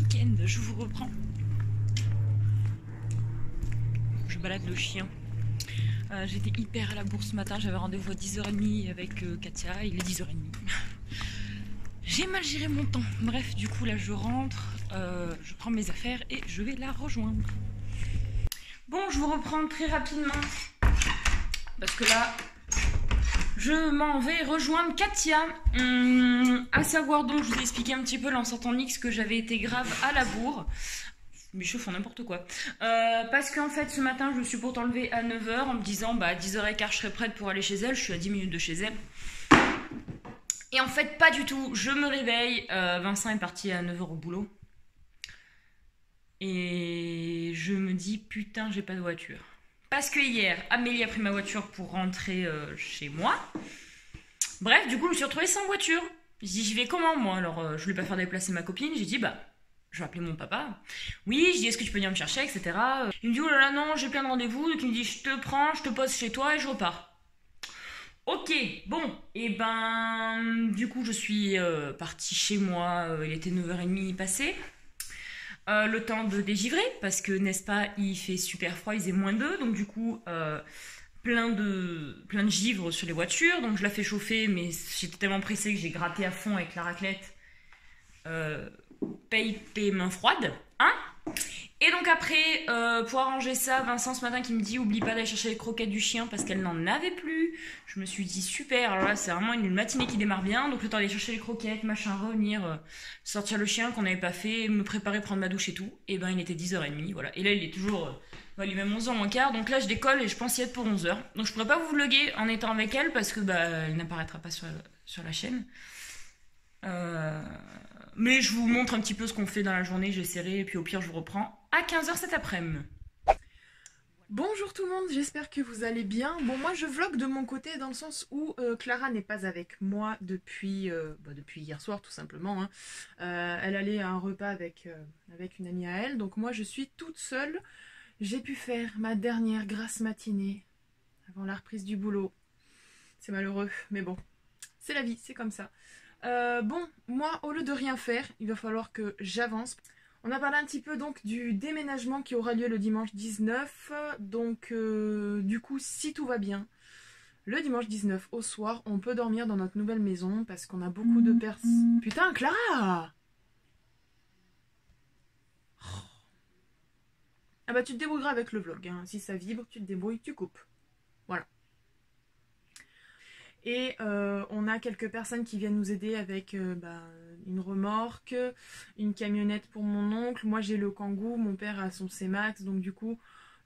week-end, je vous reprends. Je balade le chien. J'étais hyper à la bourse ce matin, j'avais rendez-vous à 10h30 avec Katia, il est 10h30. J'ai mal géré mon temps. Bref, du coup là je rentre, je prends mes affaires et je vais la rejoindre. Bon, je vous reprends très rapidement parce que là je m'en vais rejoindre Katia. À savoir donc, je vous ai expliqué un petit peu en sortant X que j'avais été grave à la bourre. Mais je fais n'importe quoi. Parce qu'en fait, ce matin, je me suis pourtant levée à 9h en me disant, bah, à 10h15, je serai prête pour aller chez elle. Je suis à 10 minutes de chez elle. Et en fait, pas du tout. Je me réveille. Vincent est parti à 9h au boulot. Et je me dis, putain, j'ai pas de voiture. Parce que hier, Amélie a pris ma voiture pour rentrer chez moi. Bref, du coup, je me suis retrouvée sans voiture. Je dis, j'y vais comment, moi? Alors, je voulais pas faire déplacer ma copine. J'ai dit, bah, je vais appeler mon papa. Oui, je dis, est-ce que tu peux venir me chercher, etc. Il me dit, oh là là, non, j'ai plein de rendez-vous. Donc, il me dit, je te prends, je te pose chez toi et je repars. Ok, bon, et ben, du coup, je suis partie chez moi. Il était 9h30 passé. Le temps de dégivrer, parce que, n'est-ce pas, il fait super froid, il faisait -2, donc du coup, plein de givre sur les voitures, donc je la fais chauffer, mais j'étais tellement pressée que j'ai gratté à fond avec la raclette. Paye main froide, hein. Et donc après, pour arranger ça, Vincent ce matin qui me dit oublie pas d'aller chercher les croquettes du chien parce qu'elle n'en avait plus. Je me suis dit super, alors là c'est vraiment une matinée qui démarre bien, donc le temps d'aller chercher les croquettes, machin, revenir, sortir le chien qu'on n'avait pas fait, me préparer, prendre ma douche et tout. Et ben il était 10h30, voilà. Et là il est toujours, il est même 11h moins quart, donc là je décolle et je pense y être pour 11h. Donc je pourrais pas vous vlogger en étant avec elle parce que bah elle n'apparaîtra pas sur la chaîne. Mais je vous montre un petit peu ce qu'on fait dans la journée, j'essaierai, et puis au pire je vous reprends à 15h cet après-midi. Bonjour tout le monde, j'espère que vous allez bien. Bon, moi je vlog de mon côté dans le sens où Clara n'est pas avec moi depuis hier soir tout simplement. Hein. Elle allait à un repas avec une amie à elle, donc moi je suis toute seule. J'ai pu faire ma dernière grasse matinée avant la reprise du boulot. C'est malheureux, mais bon, c'est la vie, c'est comme ça. Bon, moi au lieu de rien faire, il va falloir que j'avance. On a parlé un petit peu donc du déménagement qui aura lieu le dimanche 19. Donc du coup, si tout va bien, le dimanche 19 au soir, on peut dormir dans notre nouvelle maison parce qu'on a beaucoup de personnes. Putain, Clara! Ah bah tu te débrouilleras avec le vlog. Hein. Si ça vibre, tu te débrouilles, tu coupes. Voilà. Et on a quelques personnes qui viennent nous aider avec une remorque, une camionnette pour mon oncle. Moi j'ai le Kangoo, mon père a son C-Max, donc du coup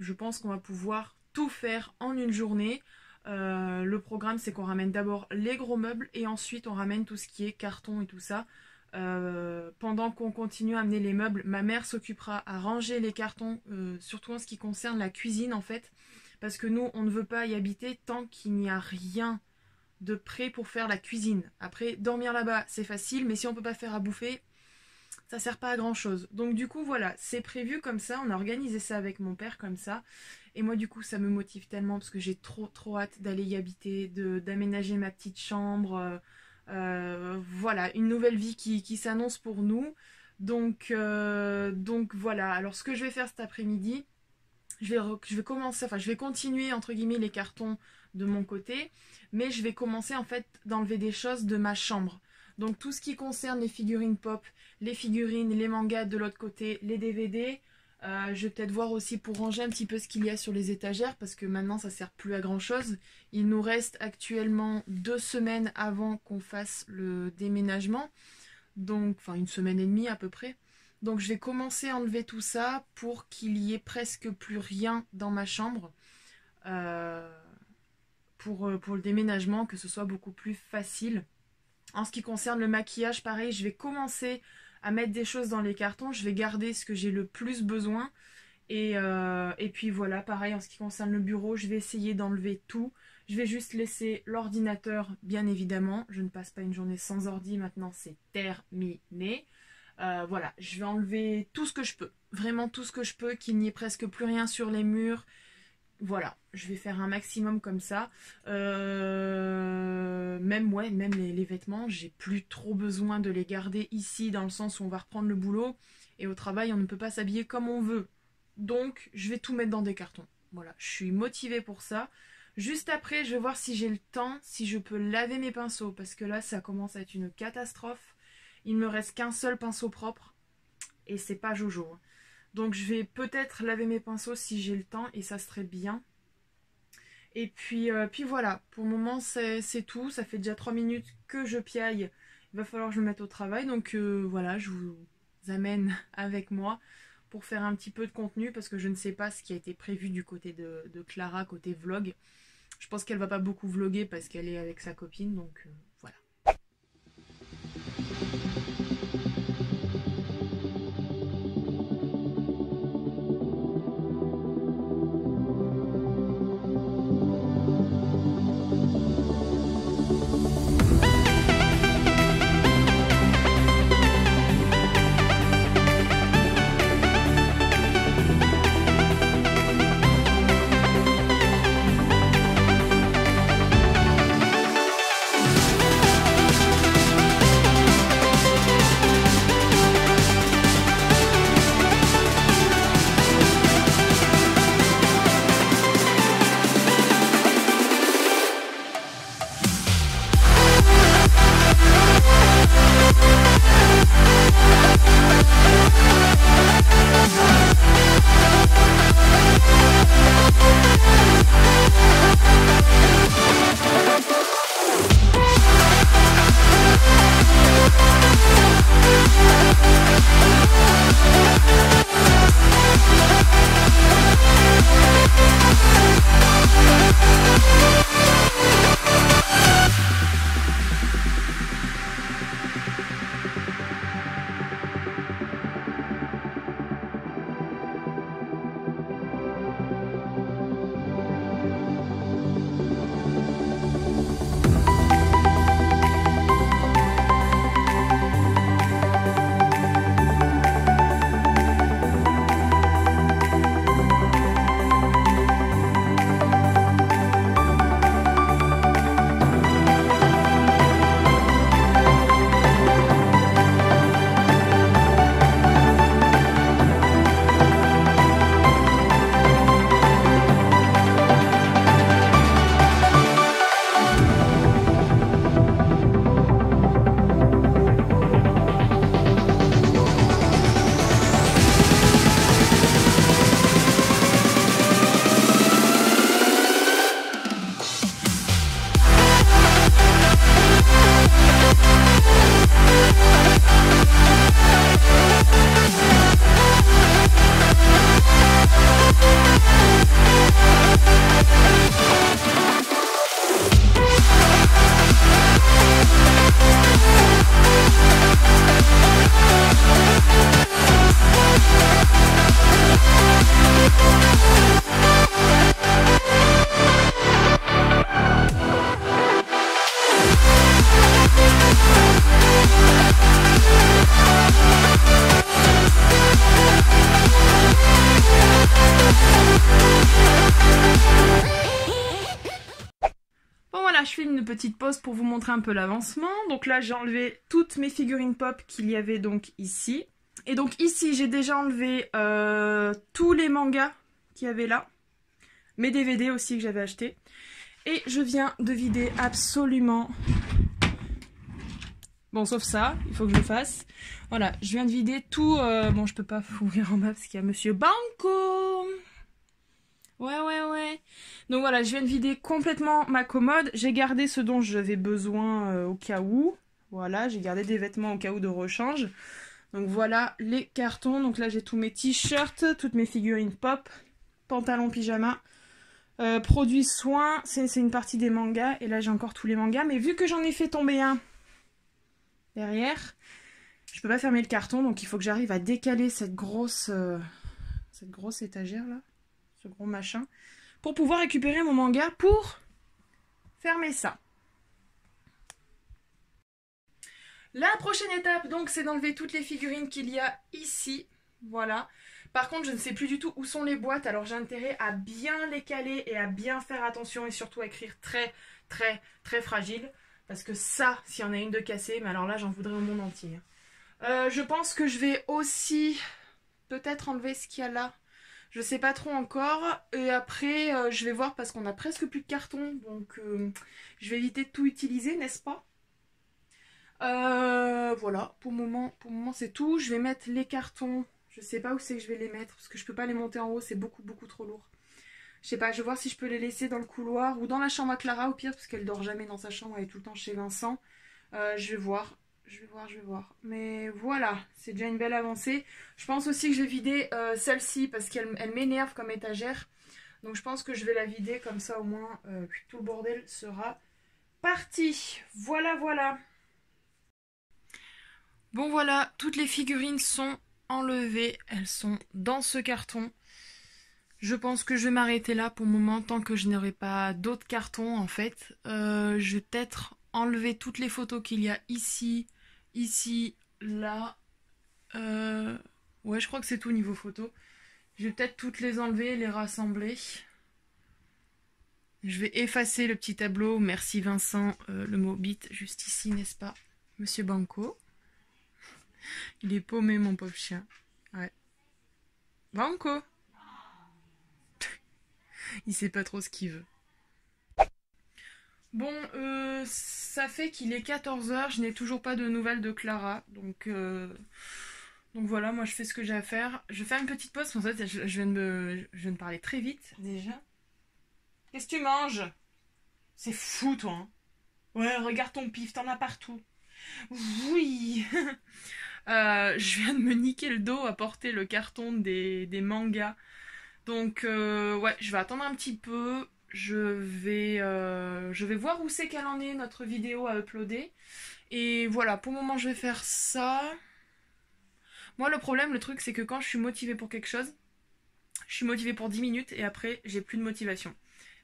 je pense qu'on va pouvoir tout faire en une journée. Le programme c'est qu'on ramène d'abord les gros meubles et ensuite on ramène tout ce qui est carton et tout ça. Pendant qu'on continue à amener les meubles, ma mère s'occupera à ranger les cartons, surtout en ce qui concerne la cuisine en fait. Parce que nous on ne veut pas y habiter tant qu'il n'y a rien de prêt pour faire la cuisine. Après, dormir là-bas, c'est facile, mais si on peut pas faire à bouffer, ça sert pas à grand chose. Donc du coup, voilà, c'est prévu comme ça, on a organisé ça avec mon père comme ça. Et moi, du coup, ça me motive tellement parce que j'ai trop hâte d'aller y habiter, d'aménager ma petite chambre. Voilà, une nouvelle vie qui s'annonce pour nous. Donc voilà, alors ce que je vais faire cet après-midi, je vais continuer entre guillemets les cartons de mon côté, mais je vais commencer en fait d'enlever des choses de ma chambre. Donc tout ce qui concerne les figurines pop, les figurines, les mangas de l'autre côté, les DVD, je vais peut-être voir aussi pour ranger un petit peu ce qu'il y a sur les étagères parce que maintenant ça sert plus à grand chose. Il nous reste actuellement 2 semaines avant qu'on fasse le déménagement, donc enfin 1 semaine et demie à peu près. Donc je vais commencer à enlever tout ça pour qu'il y ait presque plus rien dans ma chambre pour le déménagement, que ce soit beaucoup plus facile. En ce qui concerne le maquillage, pareil, je vais commencer à mettre des choses dans les cartons. Je vais garder ce que j'ai le plus besoin. Et puis voilà, pareil, en ce qui concerne le bureau, je vais essayer d'enlever tout. Je vais juste laisser l'ordinateur, bien évidemment. Je ne passe pas une journée sans ordi, maintenant c'est terminé. Voilà, je vais enlever tout ce que je peux, vraiment tout ce que je peux, qu'il n'y ait presque plus rien sur les murs. Voilà, je vais faire un maximum comme ça. Même les vêtements, j'ai plus trop besoin de les garder ici dans le sens où on va reprendre le boulot. Et au travail, on ne peut pas s'habiller comme on veut. Donc, je vais tout mettre dans des cartons. Voilà, je suis motivée pour ça. Juste après, je vais voir si j'ai le temps, si je peux laver mes pinceaux. Parce que là, ça commence à être une catastrophe. Il me reste qu'un seul pinceau propre. Et c'est pas Jojo. Donc, je vais peut-être laver mes pinceaux si j'ai le temps. Et ça serait bien. Et puis voilà, pour le moment c'est tout, ça fait déjà 3 minutes que je piaille, il va falloir que je me mette au travail, donc voilà, je vous amène avec moi pour faire un petit peu de contenu, parce que je ne sais pas ce qui a été prévu du côté de Clara, côté vlog. Je pense qu'elle va pas beaucoup vlogger parce qu'elle est avec sa copine, donc voilà. Je fais une petite pause pour vous montrer un peu l'avancement. Donc là, j'ai enlevé toutes mes figurines pop qu'il y avait donc ici. Et donc ici, j'ai déjà enlevé tous les mangas qu'il y avait là. Mes DVD aussi que j'avais achetés. Et je viens de vider absolument... Bon, sauf ça, il faut que je le fasse. Voilà, je viens de vider tout... Bon, je peux pas ouvrir en bas parce qu'il y a Monsieur Banco. Ouais. Donc voilà, je viens de vider complètement ma commode. J'ai gardé ce dont j'avais besoin au cas où. Voilà, j'ai gardé des vêtements au cas où de rechange. Donc voilà les cartons. Donc là, j'ai tous mes t-shirts, toutes mes figurines pop, pantalons, pyjama, produits soins. C'est une partie des mangas. Et là, j'ai encore tous les mangas. Mais vu que j'en ai fait tomber un derrière, je peux pas fermer le carton. Donc il faut que j'arrive à décaler cette grosse étagère là. Ce gros machin, pour pouvoir récupérer mon manga pour fermer ça. La prochaine étape, donc, c'est d'enlever toutes les figurines qu'il y a ici. Voilà. Par contre, je ne sais plus du tout où sont les boîtes, alors j'ai intérêt à bien les caler et à bien faire attention et surtout à écrire très fragile. Parce que ça, s'il y en a une de cassée, mais alors là, j'en voudrais au monde entier. Je pense que je vais aussi peut-être enlever ce qu'il y a là. Je sais pas trop encore. Et après, je vais voir parce qu'on a presque plus de carton. Donc, je vais éviter de tout utiliser, n'est-ce pas? Voilà, pour le moment c'est tout. Je vais mettre les cartons. Je sais pas où c'est que je vais les mettre parce que je peux pas les monter en haut. C'est beaucoup trop lourd. Je sais pas, je vais voir si je peux les laisser dans le couloir ou dans la chambre à Clara au pire parce qu'elle dort jamais dans sa chambre. Elle est tout le temps chez Vincent. Je vais voir. Je vais voir. Mais voilà, c'est déjà une belle avancée. Je pense aussi que je vais vider celle-ci parce qu'elle m'énerve comme étagère. Donc je pense que je vais la vider comme ça au moins tout le bordel sera parti. Voilà. Bon voilà, toutes les figurines sont enlevées. Elles sont dans ce carton. Je pense que je vais m'arrêter là pour le moment tant que je n'aurai pas d'autres cartons en fait. Je vais peut-être enlever toutes les photos qu'il y a ici, là. Ouais, je crois que c'est tout niveau photo. Je vais peut-être toutes les enlever, les rassembler. Je vais effacer le petit tableau. Merci Vincent, le mot bit juste ici, n'est-ce pas, Monsieur Banco? Il est paumé, mon pauvre chien. Ouais. Banco. Il sait pas trop ce qu'il veut. Bon, ça fait qu'il est 14 h. Je n'ai toujours pas de nouvelles de Clara. Donc voilà, moi je fais ce que j'ai à faire. Je vais faire une petite pause. En fait, je viens de parler très vite déjà. Qu'est-ce que tu manges? C'est fou, toi. Hein. Ouais, regarde ton pif, t'en as partout. Oui. Je viens de me niquer le dos à porter le carton des mangas. Donc ouais, je vais attendre un petit peu. Je vais voir où c'est qu'elle en est, notre vidéo à uploader. Et voilà, pour le moment je vais faire ça. Moi le problème, le truc, c'est que quand je suis motivée pour quelque chose, je suis motivée pour 10 minutes et après j'ai plus de motivation.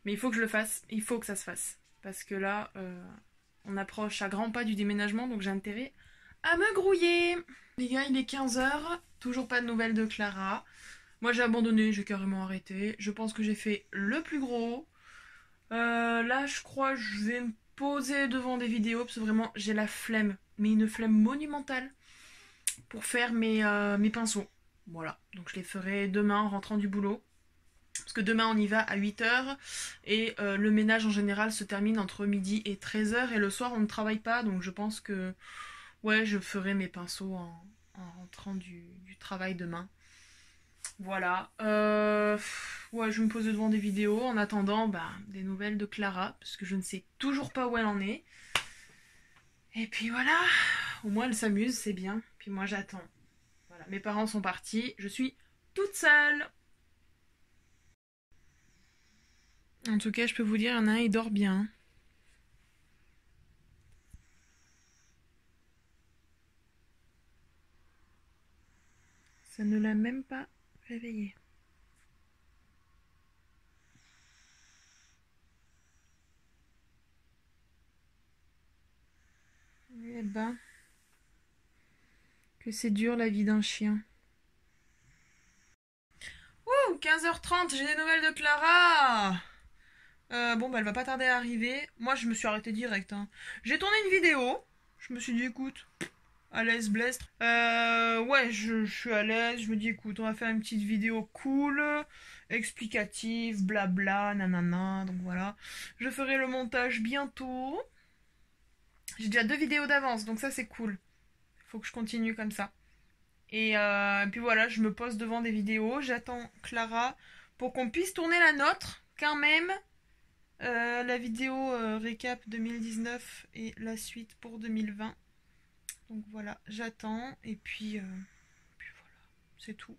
Mais il faut que je le fasse, il faut que ça se fasse. Parce que là, on approche à grands pas du déménagement, donc j'ai intérêt à me grouiller. Les gars, il est 15 h, toujours pas de nouvelles de Clara. Moi j'ai abandonné, j'ai carrément arrêté. Je pense que j'ai fait le plus gros. Là je crois que je vais me poser devant des vidéos parce que vraiment j'ai la flemme, mais une flemme monumentale pour faire mes pinceaux. Voilà, donc je les ferai demain en rentrant du boulot. Parce que demain on y va à 8 h et le ménage en général se termine entre midi et 13 h et le soir on ne travaille pas, donc je pense que ouais, je ferai mes pinceaux en rentrant du travail demain. Voilà, ouais, je vais me poser devant des vidéos en attendant des nouvelles de Clara, parce que je ne sais toujours pas où elle en est. Et puis voilà, au moins elle s'amuse, c'est bien. Puis moi j'attends. Voilà, mes parents sont partis, je suis toute seule. En tout cas, je peux vous dire, il y en a un, il dort bien. Ça ne l'a même pas réveillé. Eh ben, que c'est dur la vie d'un chien. Ouh, 15 h 30, j'ai des nouvelles de Clara. Bon, elle va pas tarder à arriver. Moi, je me suis arrêtée direct. Hein. J'ai tourné une vidéo. Je me suis dit, écoute, à l'aise, blest. Ouais, je suis à l'aise. Je me dis, écoute, on va faire une petite vidéo cool, explicative, blabla, nanana. Donc voilà. Je ferai le montage bientôt. J'ai déjà 2 vidéos d'avance, donc ça, c'est cool. Faut que je continue comme ça. Et puis voilà, je me pose devant des vidéos. J'attends Clara pour qu'on puisse tourner la nôtre, quand même. La vidéo récap 2019 et la suite pour 2020. Donc voilà, j'attends et puis voilà, c'est tout.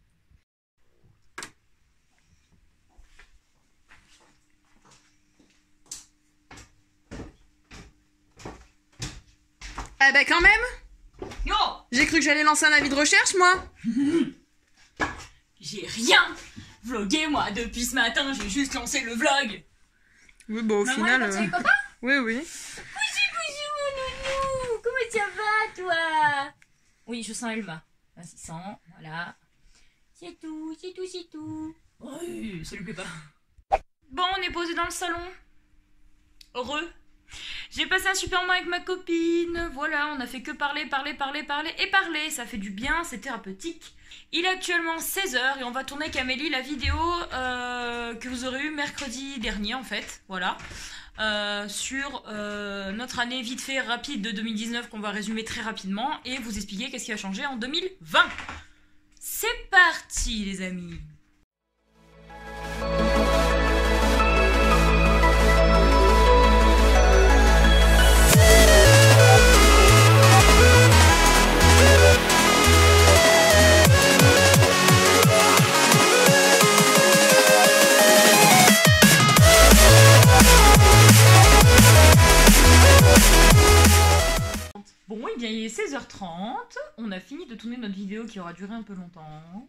Eh ben quand même. Yo, J'ai cru que j'allais lancer un avis de recherche, moi. j'ai rien vlogué moi depuis ce matin, j'ai juste lancé le vlog. Oui, bon, au Maman final. est partie avec papa? Oui. Coucou mon nounou, comment ça va toi? Oui, je sens Elma. Vas-y, sens, voilà. C'est tout. Oui, salut Péppa. Bon, on est posé dans le salon. Heureux. J'ai passé un super moment avec ma copine. Voilà, on a fait que parler, parler, parler, parler et parler. Ça fait du bien, c'est thérapeutique. Il est actuellement 16h et on va tourner avec Amélie la vidéo que vous aurez eue mercredi dernier en fait. Voilà. Sur notre année vite fait rapide de 2019 qu'on va résumer très rapidement et vous expliquer qu'est-ce qui a changé en 2020. C'est parti les amis. Bon, eh bien, il est 16h30. On a fini de tourner notre vidéo qui aura duré un peu longtemps.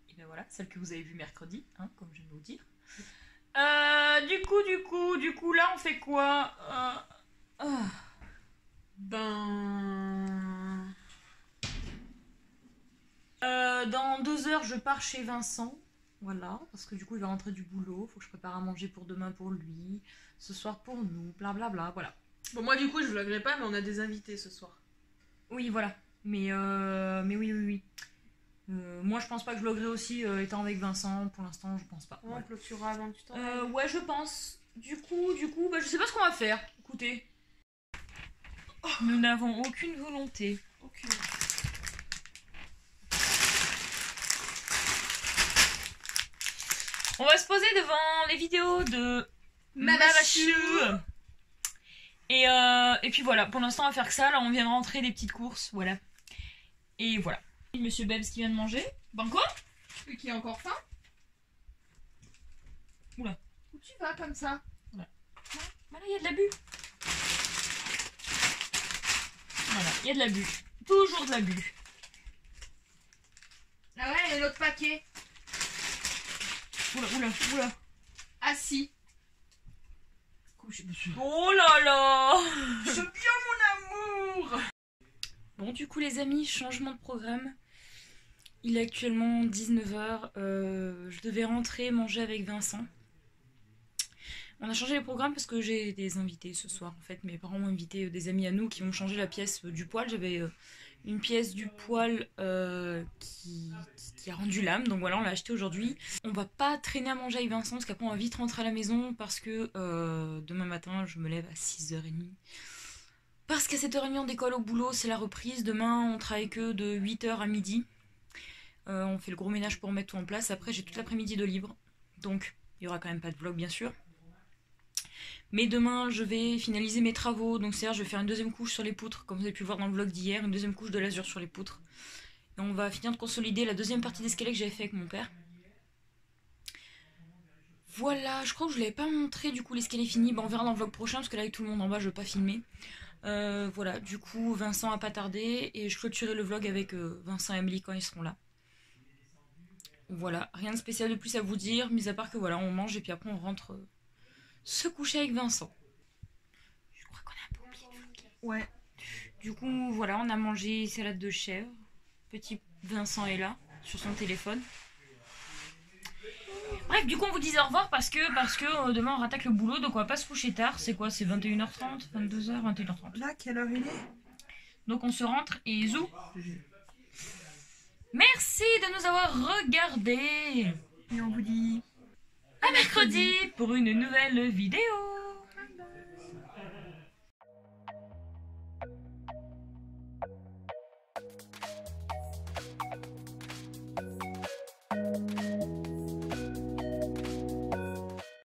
Et bien voilà, celle que vous avez vue mercredi, hein, comme je viens de vous dire. Du coup, là, on fait quoi Dans 2 heures, je pars chez Vincent. Voilà, parce que du coup, il va rentrer du boulot. Faut que je prépare à manger pour demain pour lui. Ce soir pour nous, blablabla, voilà. Bon, moi du coup je vloggerai pas, mais on a des invités ce soir. Oui, voilà. Mais oui. Moi, je pense pas que je vloggerai aussi étant avec Vincent. Pour l'instant, je pense pas. On clôturera avant que tu t'en Ouais, je pense. Du coup, bah, je sais pas ce qu'on va faire. Écoutez. Nous n'avons aucune volonté. Aucune. On va se poser devant les vidéos de Mamachu. Et puis voilà, pour l'instant on va faire que ça. Là on vient de rentrer des petites courses, voilà. Et voilà. Monsieur Bebs qui vient de manger. Banco. Et qui a encore faim. Oula. Où tu vas comme ça? Voilà, il y a de l'abus. Voilà, il y a de l'abus. Toujours de l'abus. Ah ouais, et l'autre paquet. Oula. Assis. Oh là là. Je bien mon amour. Bon, du coup les amis, changement de programme. Il est actuellement 19h. Je devais rentrer manger avec Vincent. On a changé les programmes parce que j'ai des invités ce soir. En fait, mes parents ont invité des amis à nous qui ont changé la pièce du poêle. J'avais une pièce du poêle qui a rendu l'âme. Donc voilà, on l'a acheté aujourd'hui. On va pas traîner à manger avec Vincent parce qu'après on va vite rentrer à la maison parce que demain matin je me lève à 6h30. Parce qu'à 7h30 on décolle au boulot, c'est la reprise. Demain on travaille que de 8h à midi. On fait le gros ménage pour mettre tout en place. Après j'ai toute l'après-midi de libre. Donc il y aura quand même pas de vlog bien sûr. Mais demain je vais finaliser mes travaux. Donc c'est-à-dire je vais faire une deuxième couche sur les poutres. Comme vous avez pu voir dans le vlog d'hier. Une deuxième couche de l'azur sur les poutres. Et on va finir de consolider la deuxième partie d'escalier que j'avais fait avec mon père. Voilà, je crois que je ne l'avais pas montré du coup l'escalier fini. Bon, on verra dans le vlog prochain parce que là avec tout le monde en bas je ne vais pas filmer. Voilà, du coup Vincent a pas tardé et je clôturerai le vlog avec Vincent et Amélie quand ils seront là. Voilà, rien de spécial de plus à vous dire, mis à part que voilà, on mange et puis après on rentre se coucher avec Vincent. Je crois qu'on a un peu oublié de vlogger. Ouais. Du coup, voilà, on a mangé salade de chèvre. Petit Vincent est là, sur son téléphone. Bref, du coup, on vous disait au revoir parce que demain on rattaque le boulot, donc on va pas se coucher tard. C'est quoi? C'est 21h30, 22h, 21h30. Là, quelle heure il est? Donc on se rentre et zou. Merci de nous avoir regardés. Et on vous dit à mercredi pour une nouvelle vidéo. Bye bye.